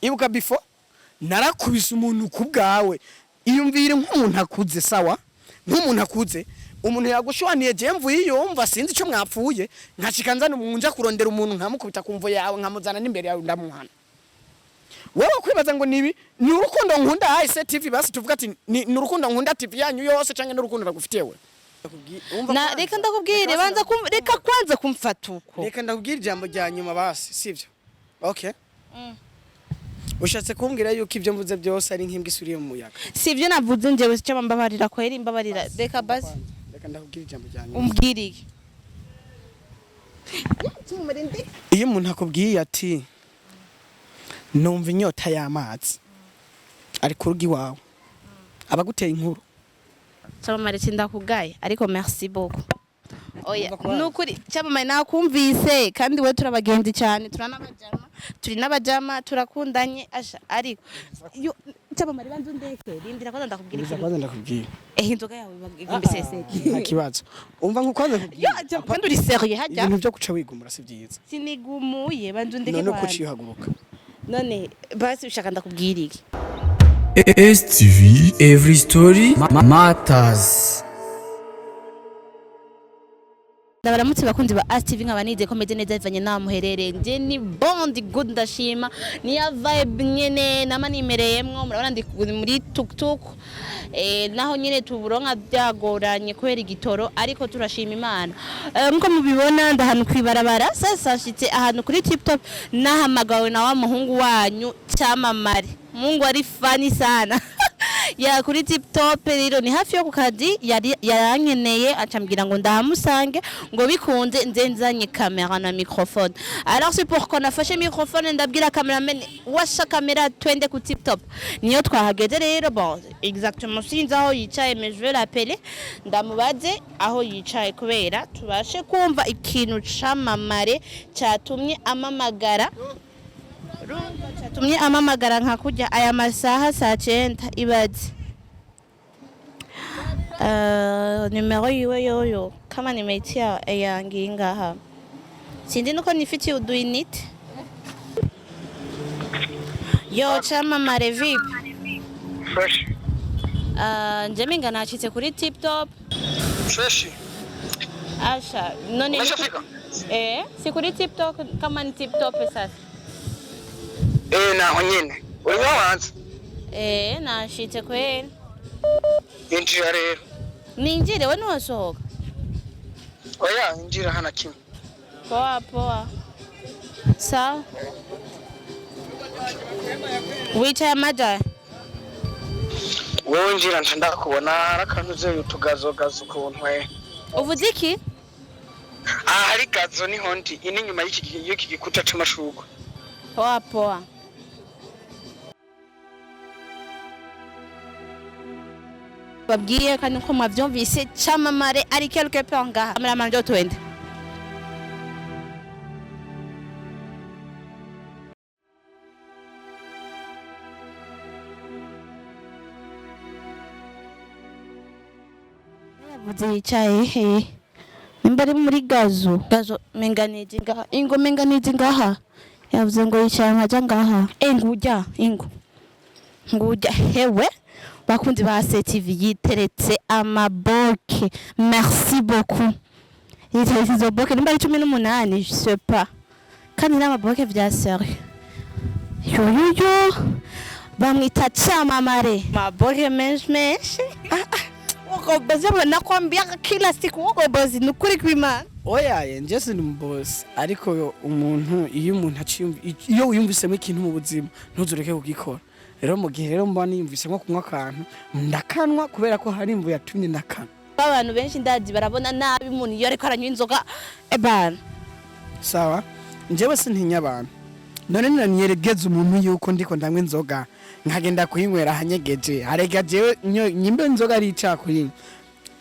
ibuka before narakubise umuntu kubgawe iyumvire nk'umuntu akuze sawa nk'umuntu akuze umuntu yagushwaniye je mvuye yumva sinzi ico mwapfuye nkacikanzana umunja kurondera umuntu nkamukubita kumvo yawe nkamuzana n'imbere yawe ndamuhana wewe kwibaza ngo nibi ni urukundo nkunda hise TV basi tuvuga ati ni urukundo nkunda TV yanyu yose canke n'urukundo ragufitewe na reka ndakubwire banza reka kwanza kumfatuko reka ndakubwire ijambo rya nyuma basi sivyo okay ushatse kumbwira yuko ibyo mvuze byose ari nk'imbwa isuriye mu muyaga sivyo navuze njewe cyo mbabarira ko yeri mbabarira reka basi reka ndakubwira ijambo rya nyuma umbwiriye iyo umuntu akubwiye ati numva inyota y'amazi ari ku rugi wawe abaguteye inkuru Camamare sindakugaye ariko merci beaucoup oya nukuri Camamare nakumvise kandi we turabagenzi cyane turi n'abajama turakundanye asha ariko yo Camamare banzu ndeke rindira ko ndakubwira ndakubwira inzoga yawe igimbiseseke ntakibazo umva nko kwanza yo kandi uri serieux hajya ibintu byo guca wigumura si byiza sinigumuye banzu ndeke none kuci haguruka none basi ushaka ndakubwira iki STV every story matters. Ndabaramutse bakunzi ba STV nk'abanide komeze neza ivanye na muherere nje ni bond good ndashima ni ya vibe nyene namanimereyemwo murabona ndi muri tuk naho nyene tuburonka byagoranye kwera igitoro ariko turashima Imana nko mubibona ndahanu kwibarabara sasa shitse ahantu kuri TikTok nahamagawe na wa muhungu wanyu Camamare Mungu ari fani sana ya kuri TikTok rero ni hafi yo kukazi yarankeneye acambwira ngo ndahamusange ngo bikunze nzenzanye kamera na microphone. Alors c'est pourquoi nafashe microphone ndabwira cameraman washa kamera twende ku TikTok niyo twahageze rero bon exactement sinzi aho yicaye mais je vais l'appeler ndamubaze aho yicaye kubera tubashe kumva ikintu Camamare cyatumye amamagara tumye amamagara nka kujya aya masaha saa 9 ibaze numero yiwe yoyo kama nimeitia yangi ngaha sindi nuko nifiti uduinit yo Camamare vipi fresh njemi nganachitse kuri TikTok fresh asha none si kuri TikTok kama ni TikTok sasa naho nyene uri wawanze nashitse kweli injira rero ninjire we nwasohoka oya injira hana kimwe poa sawa wicaye amaja wowe injira ndakubona harakantuze utugazogazo ukuntu uvuze iki hari gazo niho ndi ini nyuma y'iki gikuta c'amashurwe poa babwiye kandi ko mwavyumvise Camamare ari quelque part ngaha cameraman jo twende yicaye imbere muri gazo menganije ngaha menganije ngaha yavuze ngo yicaye nkaja ngaha ngujya hewe bakunzi ba STV yiteretse amaboke merci beaucoup yiteretse izo boke nimba ari 18 je sais pas kandi n'amaboke vya sérieux yo bamwita Camamare maboke menshi wako bazaba nakwambia kila siku wako bazi nukuri kw'Imana oya nje sindi boss ariko umuntu iyo umuntu iyo uyumvisemo ikintu mu buzima ntuzureke kugikora rero mu gihe rero mba niyumvise nko kunywa akantu ndakanwa kubera ko hari imvu yatumye ndakana abantu benshi ndazi barabona nabi umuntu iyo ariko aranywa inzoga ebana sawa njewe sintinya abantu none naniyeregeza umuntu yuko ndiko ndanywa inzoga nkagenda kuyinywera hanyegeje arega jewe nyimbe inzoga ari icakuri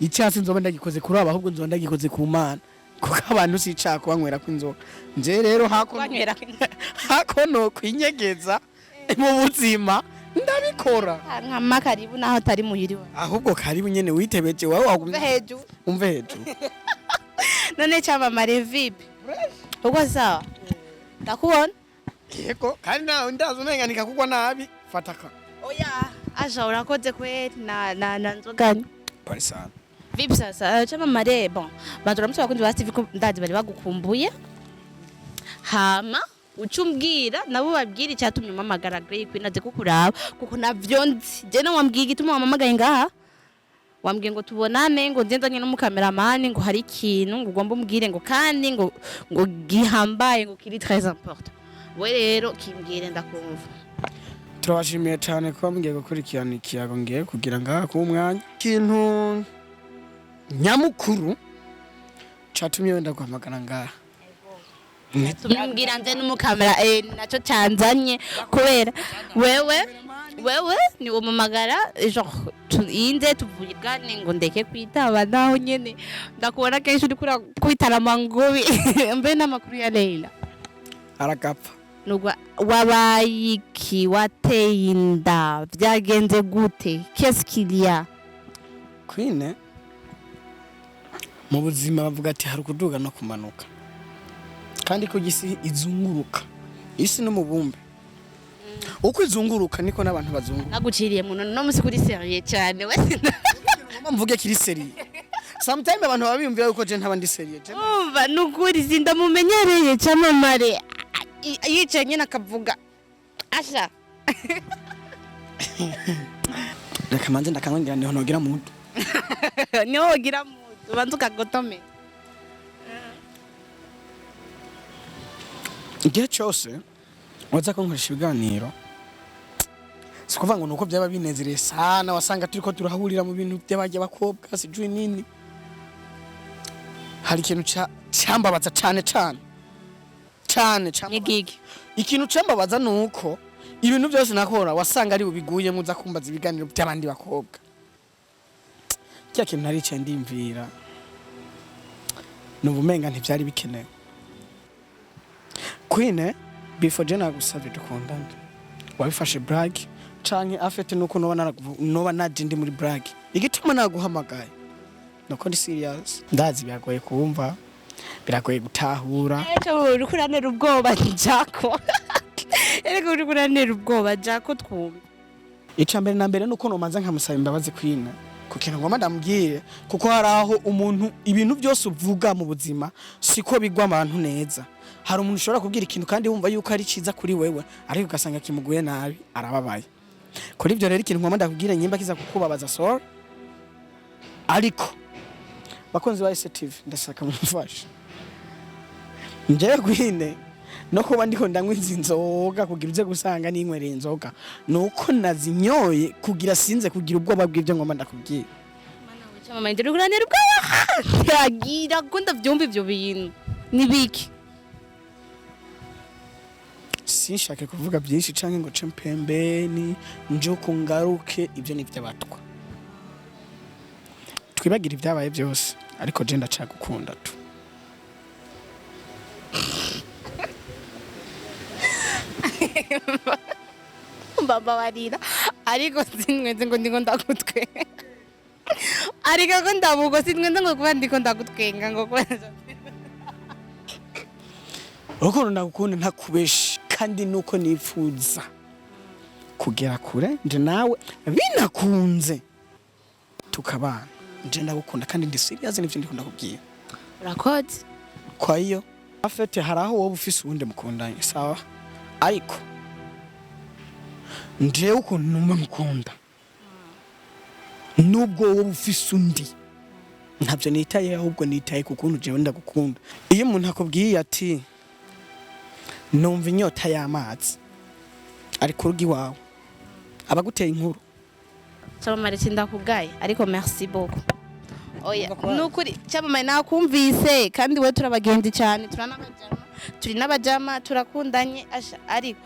icyasi nzoba ndagikoze kuri aba ahubwo nzoba ndagikoze ku Mana kuko abantu si icako banywera ku inzoga nje rero hakono kwinyegeza mu buzima ndabikora nkama karibu naho tari muhiriwe ahubwo karibu nyene witebeje wawe umve hejuru none Camamare vipi uko sawa ndakubona yego kandi nawe ndazi umenga nikakugwa nabi fataka oya asha urakoze kweli na nzoganya pari sana vipi sasa Camamare bon banturamutse abakunzi ba TV ko ndazi bari bagukumbuye hama ucumbwira nabo babwira icyatumye umamagara Grey Queen aze kukuraba kuko navyo nzi je no wambwiye igituma wamamagaye ngaha wambwiye ngo tubonane ngo nzenzanye no mukameramani ngo hari ikintu ngo ugomba umbwire ngo kandi ngo gihambaye ngo kiri très important we rero kimbwire ndakumva turabashimiye cyane ko mgiye gukurikirana ikiyago ngiye kugira ngaha ku mwanya ikintu nyamukuru cyatumye wenda guhamagara ngaha tumbwira nze n'umukamera nacyo cyanzanye kubera wewe ni umumagara inze tuvugane ngo ndeke kwitaba naho nyene ndakubona kenshi uri kwitara mangobi mbe n'amakuru ya Leila aragapfa nugwa wabayiki wateye inda byagenze gute qu'est-ce qu'il y a Queen mu buzima bavuga ati hari kuduga no kumanuka kandi ko gisi izunguruka isi no mubumbe uko izunguruka niko nabantu bazunguruka naguciriye muno no musi kuri serieux cyane we mvuge kiri serieux sometimes abantu babiyumvira yuko je ntaba ndi serieux umva nukuri zinda mumenyereye Camamare yicaye nyine akavuga asha reka manze ndakangira niho nogira muntu niho wogira muntu banza ukagotome igihe cyose waza ko nkoresha ibiganiro sikuvuga ngo nuko byaba binezereye sana wasanga turiko turahurira mu bintu by'abajya bakobwa sijui nini hari ikintu cyambabaza cyane nyigigi ikintu cyambabaza nuko ibintu byose nakora wasanga ari ubiguye muza kumbaza ibiganiro by'abandi bakobwa cya kintu nari cyo ndimvira nubumenga ntibyari bikenewe Queen before jena gusabye dukundana wabifashe brag canke afete nuko noba naje ndi muri brag igituma naguhamagaye nuko ndi serious ndazi byagoye kumva biragoye gutahura uri kuranera ubwoba jako erega uri kuranera ubwoba jako twumva icambere na mbere nuko nomanza nkamusaba imbabazi Queen kukintu ngo ndamubwire kuko haraho umuntu ibintu byose uvuga mu buzima siko bigwa abantu neza hari umuntu ushobora kubwira ikintu kandi wumva yuko ari ciza kuri wewe ariko ugasanga kimuguye nabi arababaye kuri ibyo rero ikintu ngomba ndakubwira nyimba kiza kukubabaza sorry ariko bakonzi ba STV ndashaka mumfasha nje Queen no kuba ndiko ndanywa inzoga kugira uze gusanga ninywereye inzoga nuko nazinyoye kugira sinze kugira ubwoba bw'ibyo ngomba ndakubwira Camamare ndiri kuranera ubwoba yagira ko ndavyumva ivyo bintu nibiki sinshake kuvuga byinshi canke ngo cempembeni nje kungaruke ibyo ni by'abatwa twibagira ibyabaye byose ariko je ndacagukunda tu baba warira ariko sinwenze ngo ndiko ndagutwe ariko ko ndabugo sinwenze ngo kuba ndiko ndagutwenga ngo kweza urukundo ndagukunda ntakubeshi kandi nuko nifuza kugera kure nje nawe binakunze tukabana nje ndagukunda kandi ndi serious n'ivyo ndikunda kubwira urakoze kwa hiyo afete haraho wowe ufise uwundi mukundanye sawa ariko nje ukuntu numva mukunda nubwo wowe ufise undi ntabyo nitaye ahubwo nitaye kukuntu jewe ndagukunda iyo umuntu akubwiye ati numva inyota y'amazi ariko urugi wawe abaguteye inkuru Camamare sindakugaye ariko merci beaucoup oya nukuri Camamare nakumvise kandi we turabagenzi cyane turi n'abajama turakundanye asha ariko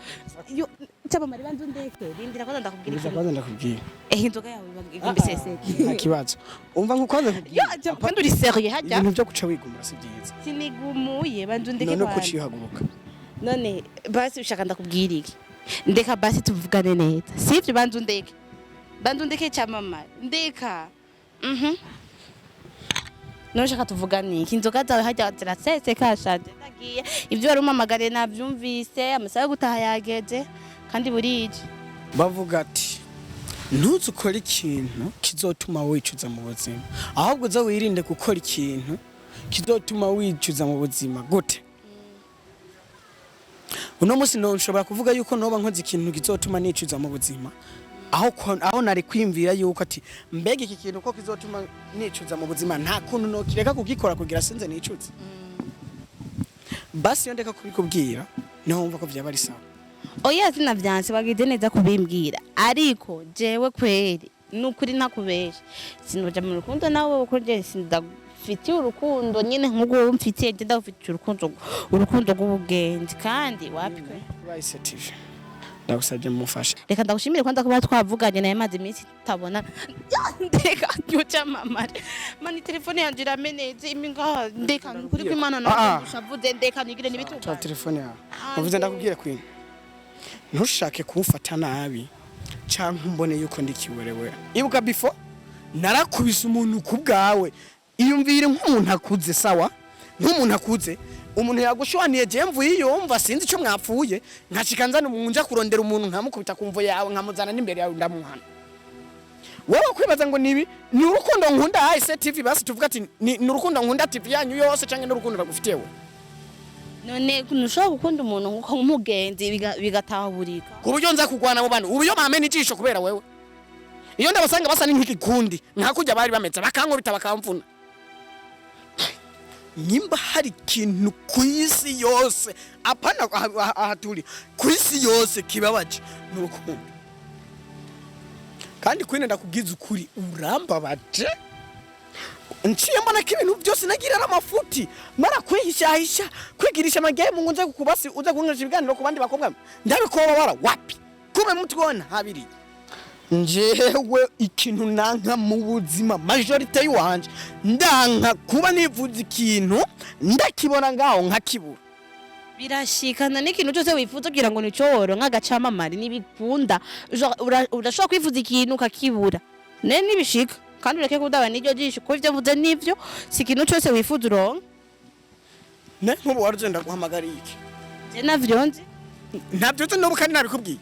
yo Camamare banzu ndeke rindira ko ndakubwira ikintu ndakubwira inzoga yawe igomba seseke nta kibazo umva nkukoze yo kandi uri serieux hajya ibintu byo guca wigumira si byiza sinigumuye banzu ndeke none ko cihaguruka none basi ushaka ndakubwira iki ndeka basi tuvugane neza sivyo banzu ndeke Camamare ndeka Nushaka tuvugani iki inzoga zawe hajya zirasese kashaje ndagiye ibyo wari umamagare navyumvise amasaha yo gutaha yageze kandi burije bavuga ati ntuzukore ikintu kizotuma wicuza mu buzima ahubwo uza wirinde gukora ikintu kizotuma wicuza mu buzima gute uno musi nshobora kuvuga yuko noba nkoze ikintu kizotuma nicuza mu buzima aho nari kwimvira yuko ati mbega iki kintu ko kizotuma nicuza mu buzima nta kuntu no kireka kugikora kugira sinze nicuze basi yo ndeka kubikubwira niho wumva ko byaba ari sawa oya sinavyanse wagize neza kubimbwira ariko jewe kweri nukuri ntakubesha sinoja mu rukundo nawe uko je sindafitiye urukundo nyene nk'uko mfitiye je ndafitiye urukundo rw'ubugenzi kandi wapi kwe bayisetive ndagusabye mumufashe reka ndagushimire kwanda kuba twavuganye naye maze iminsi tabona ndeka yuca mamare mani telefone yanje irameneze iminga ndeka kuri kwimana no ushavuze ndeka nigire nibituka telefone yawe uvuze ndakubwira kwini ntushake kuwufata nabi cyangwa umbone yuko ndikiwerewe ibuka before narakubise umuntu kubwawe iyumvire nk'umuntu akuze sawa nk'umuntu akuze umuntu yagushwaniye je mvuye yumva sinzi ico mwapfuye nkacikanzana umunja kurondera umuntu nkamukubita kumvo yawe nkamuzana n'imbere yawe ndamuhana wewe kwibaza ngo nibi ni urukundo nkunda hise TV basi tuvuga ati ni urukundo nkunda TV yanyu yose canke n'urukundo ragufitewe none nushobora gukunda umuntu nkuko nk'umugenzi bigataburika ku buryo nza kugwana mu bantu ubu yo mamene ijisho kubera wewe iyo ndabasanga basa nk'ikikundi nkakujya bari bameze bakankubita bakamvuna nimba hari ikintu ku isi yose apana ahaturi ku isi yose kibabaje n'urukundo kandi kwine ndakubwiza ukuri urambabaje nciye mbona ko ibintu byose nagira amafuti mara kwihishahisha kwigirisha amagame ngo nze kukubasi uza kunganisha ibiganiro ku bandi bakobwa ndabikoba bara wapi kube mutwona habiri njewe ikintu nanka mu buzima majority y'uwanje ndanka kuba nivuze ikintu ndakibona ngaho nkakibura birashikana n'ikintu cyose wifuza kugira ngo nicoro nk'agacamamare nibikunda urashobora kwifuza ikintu kakibura ne nibishika kandi ureke kudaba n'iryo jisho ko ivyo vuze nivyo si ikintu cyose wifuza uronka ne nk'ubu warugenda guhamagara iki je navyonze ntabyo nzi n'ubu kandi nabikubwiye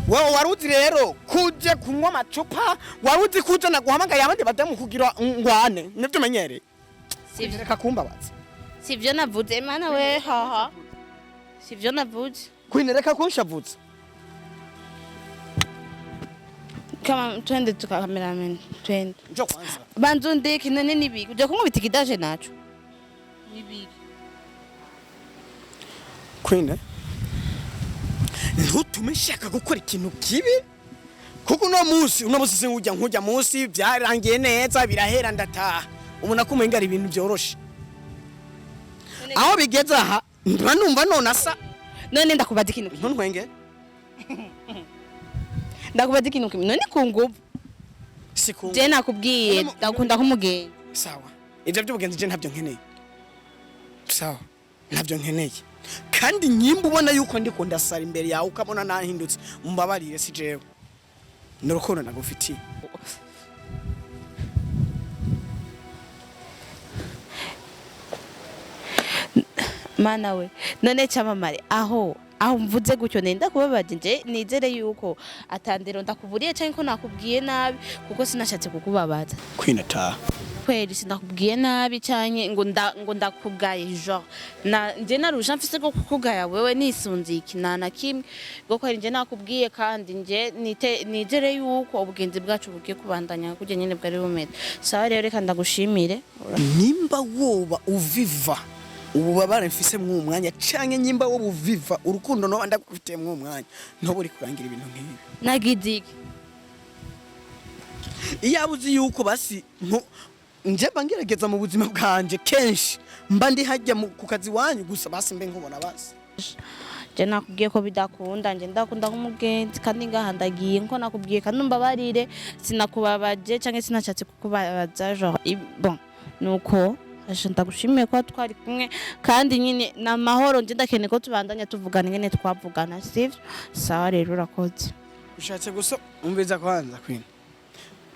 wowe waruzi rero kuje kunywa amacupa waruzi kuje naguhamagaye abandi badamu kugira ngwane nivyo menyere sivyo reka kumbabaza sivyo navuze mana we haha sivyo navuze kwinereka kunshavuza kama twende tukameramen twende njo kwanza banzo ndeke nene nibiki uje kunkubita ikidaje naco nibiki kwine ntutume shaka gukora ikintu kibi kuko uno musi sinujya nkujya musi byarangiye neza birahera ndataha umuntu akumenga ari ibintu byoroshe aho bigeze aha numva none asa none ndakubaza ikintu ntuntwenge ndakubaza ikintu kimwe none kunguvu sikungu je nakubwiye ndakunda kumugenzi sawa ivyo by'ubugenzi je ntabyo nkeneye sawa ntabyo nkeneye kandi nyimba ubona yuko ndiko ndasara imbere yawe ukabona nahindutse umbabarire si jewe n'urukundo nagufitiye mana we none camamare aho mvuze gutyo nenda kubabaje nje nizere yuko atandero ndakuburiye cyangwa ko nakubwiye nabi kuko sinashatse kukubabaza kwinata kweli sinakubwiye nabi cyane ngo ndakugaye genre nje narusha mfise ko kukugaya wewe nisunze ikinana kimwe ngo kweli nje nakubwiye kandi nje nizere yuko ubugenzi bwacu bugiye kubandanya kujye nyene bwari bumeze sawa rero reka ndagushimire nimba woba uviva ububabare mfise mu mwanya canke nyimba wo buviva urukundo no ndagufitiye mu mwanya ntobo uri kurangira ibintu nk'ibi nagidiki iyabuzi yuko basi nje bangerageza mu buzima bwanje kenshi mba ndi hajya ku kazi wanyu gusa basi mbe nkubona basi je nakubwiye ko bidakunda nje ndakunda kumugenzi kandi ngahandagiye nko nakubwiye kandi mbabarire sinakubabaje canke sinashatse kukubabaza genre bon nuko ndagushimiye ko twari kumwe kandi nyine na mahoro nje ndakeneye ko tubandanya tuvugana ngene twavugana sivyo sawa rero urakoze ushatse gusa umbiza kwanza kwina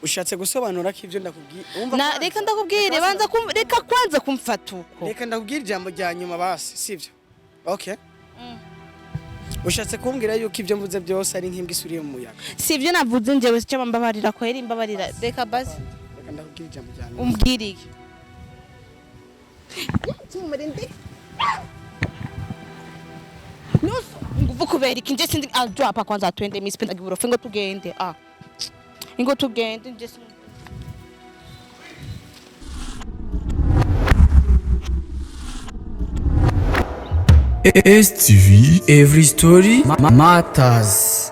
ushatse gusobanura ko ivyo ndakubwiye na reka ndakubwire banza reka kwanza kumfatuko reka ndakubwira ijambo rya nyuma basi sivyo okay ushatse kumbwira yuko ivyo mvuze byose ari nk'imbwa isuriye mu muyaga sivyo navuze njewe cyo mbabarira ko yari mbabarira reka basi reka ndakubwira ijambo rya nyuma umbwiriye tumurinde nusu nguvu kubera iki nje sindi drop kwanza twende miss penda giburo ngo tugende ngo tugende nje STV, every story matters.